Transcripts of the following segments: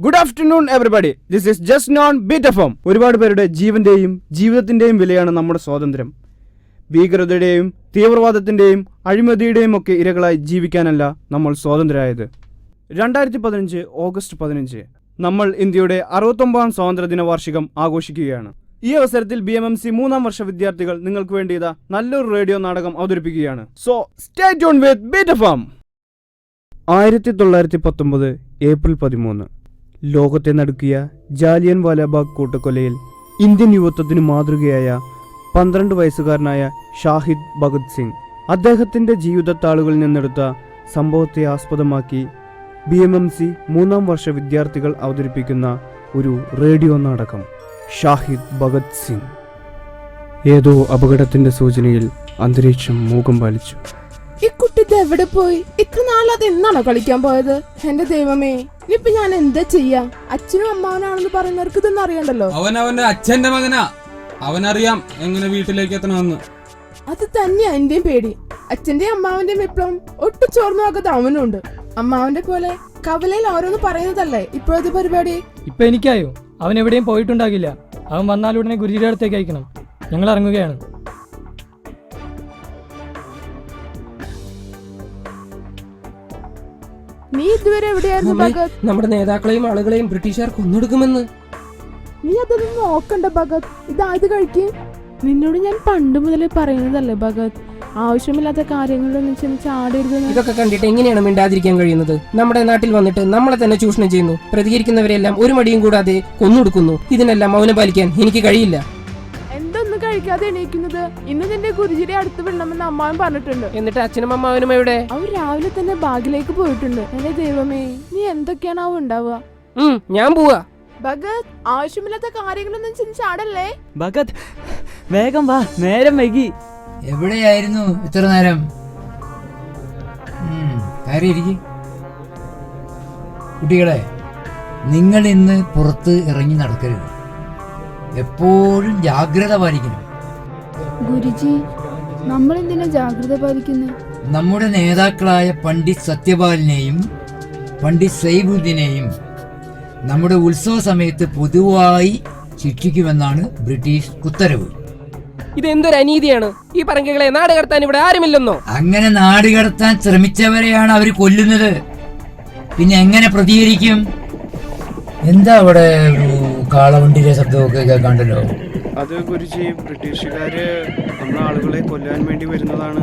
Good afternoon everybody. This is just non beat F M. ഒരുപാട് പേരുടെ ജീവന്റെയും ജീവിതത്തിന്റെയും വിലയാണ് നമ്മുടെ സ്വാതന്ത്ര്യം. ഭീകരതയുടെയും തീവ്രവാദത്തിന്റെയും അഴിമതിയുടെയും ഒക്കെ ഇരകളായി ജീവിക്കാനല്ല നമ്മൾ സ്വാതന്ത്ര്യരായത്. 2015 ഓഗസ്റ്റ് 15 നമ്മൾ ഇന്ത്യയുടെ 69ാം സ്വാതന്ത്ര്യദിന വാർഷികം ആഘോഷിക്കുകയാണ്. ഈ അവസരത്തിൽ BMMC 3ാം വർഷ വിദ്യാർത്ഥികൾ നിങ്ങൾക്ക് വേണ്ടി ഇതാ നല്ലൊരു റേഡിയോ നാടകം അവതരിപ്പിക്കുകയാണ്. സോ സ്റ്റേ ട്യൂൺ വിത്ത് ബീറ്റ് എഫ് എം. 1919 ഏപ്രിൽ 13 ലോകത്തെ നടുക്കിയ ജാലിയൻ വാലാബാഗ് കൂട്ടക്കൊലയിൽ ഇന്ത്യൻ യുവത്വത്തിന് മാതൃകയായ 12 വയസ്സുകാരനായ ഷാഹിദ് ഭഗത് സിംഗ് അദ്ദേഹത്തിൻ്റെ ജീവിതത്താളുകളിൽ നിന്നെടുത്ത സംഭവത്തെ ആസ്പദമാക്കി BMMC 3ാം വർഷ വിദ്യാർത്ഥികൾ അവതരിപ്പിക്കുന്ന ഒരു റേഡിയോ നാടകം ഷാഹിദ് ഭഗത് സിംഗ്. ഏതോ അപകടത്തിന്റെ സൂചനയിൽ അന്തരീക്ഷം മൂകം പാലിച്ചു. ഈ കുട്ടി എവിടെ പോയി? ഇത്ര നാളത് എന്നാണോ കളിക്കാൻ പോയത്? എന്റെ ദൈവമേ, ഇനിയിപ്പൊ ഞാൻ എന്താ ചെയ്യാ? അച്ഛനും അമ്മാവനാണെന്ന് പറയുന്നവർക്ക് ഇതൊന്നും അറിയണ്ടല്ലോ. അവൻ അവന്റെ അച്ഛന്റെ മകനാ, അവനറിയാം എങ്ങനെ വീട്ടിലേക്ക് എത്തണമെന്ന്. അത് തന്നെയാ എന്റെയും പേടി. അച്ഛന്റെയും അമ്മാവന്റെയും വിപ്ലവം ഒട്ടും ചോർന്നു നോക്കാത്ത അവനുണ്ട്. അമ്മാവന്റെ പോലെ കവലയിൽ ഓരോന്ന് പറയുന്നതല്ലേ ഇപ്പോഴത്തെ പരിപാടി. ഇപ്പൊ എനിക്കായോ? അവൻ എവിടെയും പോയിട്ടുണ്ടാകില്ല. അവൻ വന്നാലുടനെ ഗുരുജിയുടെ അടുത്തേക്ക് അയക്കണം. ഞങ്ങൾ ഇറങ്ങുകയാണ്. നീ ഇതുവരെ എവിടെയായിരുന്നു ഭഗത്? നമ്മുടെ നേതാക്കളെയും ആളുകളെയും ബ്രിട്ടീഷുകാർ കൊന്നൊടുക്കുമെന്ന്. നീ അതൊന്നും നോക്കണ്ട ഭഗത്, ഇത് കഴിക്ക്. നിന്നോട് ഞാൻ പണ്ട് മുതലേ പറയുന്നതല്ലേ ഭഗത്, ആവശ്യമില്ലാത്ത കാര്യങ്ങളിലൊന്നും ചെന്ന് ചാടരുത്. ഇതൊക്കെ കണ്ടിട്ട് എങ്ങനെയാണ് മിണ്ടാതിരിക്കാൻ കഴിയുന്നത്? നമ്മുടെ നാട്ടിൽ വന്നിട്ട് നമ്മളെ തന്നെ ചൂഷണം ചെയ്യുന്നു. പ്രതികരിക്കുന്നവരെല്ലാം ഒരു മടിയും കൂടാതെ കൊന്നൊടുക്കുന്നു. ഇതിനെല്ലാം മൗനം പാലിക്കാൻ എനിക്ക് കഴിയില്ല. എന്തൊന്നും കഴിക്കാതെ എണീക്കുന്നത്? ഇന്ന് നിന്റെ ഗുരുജിയുടെ അടുത്ത് വിടണമെന്ന് അമ്മാവൻ പറഞ്ഞിട്ടുണ്ട്. എന്നിട്ട് അച്ഛനും അമ്മാവനും എവിടെ? അവർ രാവിലെ തന്നെ ബാഗിലേക്ക് പോയിട്ടുണ്ട്. എന്റെ ദൈവമേ, നീ എന്തൊക്കെയാണ് അവ ഉണ്ടാവുക? ഞാൻ പോവാ. ഭഗത്, ആവശ്യമില്ലാത്ത കാര്യങ്ങളൊന്നും ചെന്ന് ചാടല്ലേ. ഭഗത്, വേഗം വാ, നേരം വൈകി. എവിടെയായിരുന്നു ഇത്ര നേരം? കുട്ടികളെ, നിങ്ങൾ ഇന്ന് പുറത്ത് ഇറങ്ങി നടക്കരുത്. എപ്പോഴും ജാഗ്രത പാലിക്കണം. ഗുരുജി, നമ്മൾ എന്തിനാ ജാഗ്രത പാലിക്കുന്നത്? നമ്മുടെ നേതാക്കളായ പണ്ഡിറ്റ് സത്യപാലിനെയും പണ്ഡിറ്റ് സൈബുദ്ദീനെയും നമ്മുടെ ഉത്സവ സമയത്ത് പൊതുവായി ശിക്ഷിക്കുമെന്നാണ് ബ്രിട്ടീഷ് ഉത്തരവ്. ഇതെന്തൊരു അനീതിയാണ്! ഈ പറങ്കകളെ നാട് കടത്താൻ ഇവിടെ ആരുമില്ലെന്നോ? അങ്ങനെ നാട് കടത്താൻ ശ്രമിച്ചവരെയാണ് അവർ കൊല്ലുന്നത്. പിന്നെ എങ്ങനെ പ്രതികരിക്കും? എന്താ അവിടെ കാളവണ്ടിയിലെ ശബ്ദമൊക്കെ കേൾക്കാണ്ടല്ലോ? അത് ഗുരുജി, ബ്രിട്ടീഷുകാര് നമ്മുടെ ആളുകളെ കൊല്ലാൻ വേണ്ടി വരുന്നതാണ്.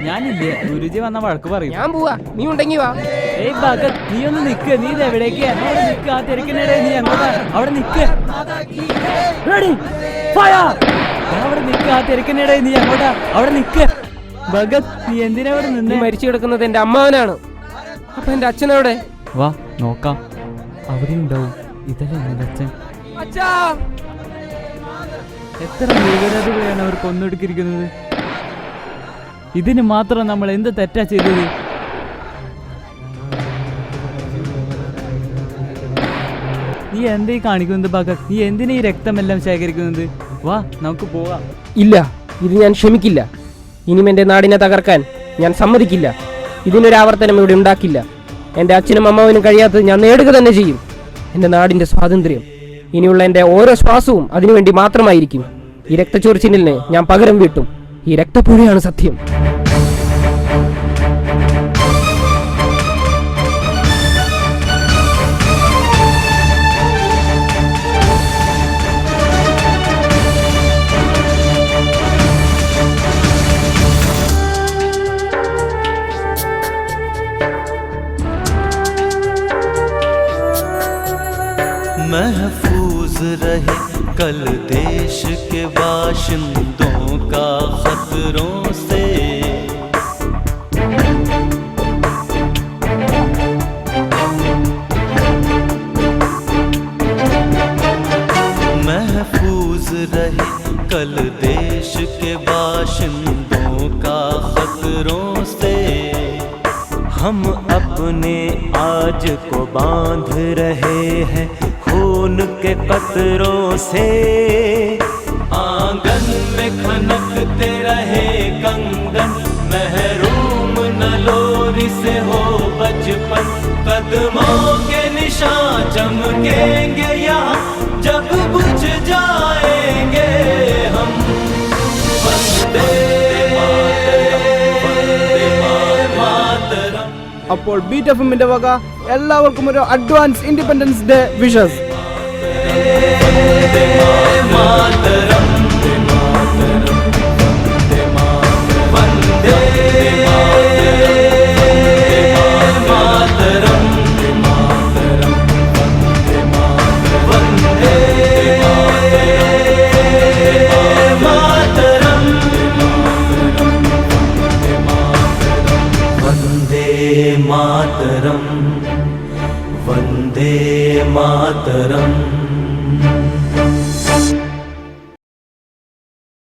ഞാനില്ലേ, ഗുരുജി വന്ന വഴക്ക് പറയും. ഞാൻ പോവാ, നീ ഉണ്ടെങ്കി വാ. ഏയ് ഭഗത്, നീ ഒന്ന് നിക്ക്. നീ എവിടേക്ക്? ആ തിരക്കിനിടെ നീ അങ്ങോട്ടാ. അവിടെ നിക്ക്. അവിടെ നിക്ക്. ആ തിരക്കിനിടെ നീ അങ്ങോട്ടാ. അവിടെ നിക്ക്. ഭഗത്, നീ എന്തിനാ അവിടെ നിന്ന്? മരിച്ചു കിടക്കുന്നത് എന്റെ അമ്മാവനാണ്. അപ്പൊ എന്റെ അച്ഛനവിടെ? വാ നോക്കാം, അവിടെ ഉണ്ടാവും. ഇതല്ലേ എന്റെ അച്ഛൻ. എത്ര ഭീകരതകളെയാണ് അവർ കൊന്നൊടുക്കിയിരിക്കുന്നത്. ഇതിന് മാത്രം നമ്മൾ എന്ത് തെറ്റാ ചെയ്തത്? നീ എന്തേ കാണിക്കുന്നത് ഭഗത്? നീ എന്തിനാ ഈ രക്തമെല്ലാം ശേഖരിക്കുന്നത്? വാ, നമുക്ക് പോവാം. ഇല്ല, ഇത് ഞാൻ ക്ഷമിക്കില്ല. ഇനിയും എന്റെ നാടിനെ തകർക്കാൻ ഞാൻ സമ്മതിക്കില്ല. ഇതിനൊരു ആവർത്തനം ഇവിടെ ഉണ്ടാക്കില്ല. എന്റെ അച്ഛനും അമ്മാവനും കഴിയാത്തത് ഞാൻ നേടുക തന്നെ ചെയ്യും. എന്റെ നാടിന്റെ സ്വാതന്ത്ര്യം, ഇനിയുള്ള എന്റെ ഓരോ ശ്വാസവും അതിനുവേണ്ടി മാത്രമായിരിക്കും. ഈ രക്തച്ചൊരിച്ചിലിന് ഞാൻ പകരം വീട്ടും. ഈ രക്തപ്പുഴയാണ് സത്യം. महफूज रहे कल देश के बाशिंदों का खतरों से। महफूज रहे कल देश के बाशिंदों का खतरों से। हम अपने आज को बांध रहे हैं खून के कतरों से। आंगन में खनकते रहे कंगन, महरूम न लोरी से हो बचपन। कदमों के निशां चमकेंगे यहाँ जब बुझ जाएंगे हम वंदे मातरम അപ്പോൾ ബീറ്റ് എഫ്എമ്മിന്റെ വക എല്ലാവർക്കും ഒരു അഡ്വാൻസ് ഇൻഡിപെൻഡൻസ് ഡേ വിഷസ്. मातरम वंदे मातरम वंदे मातरम वंदे मातरम वंदे मातरम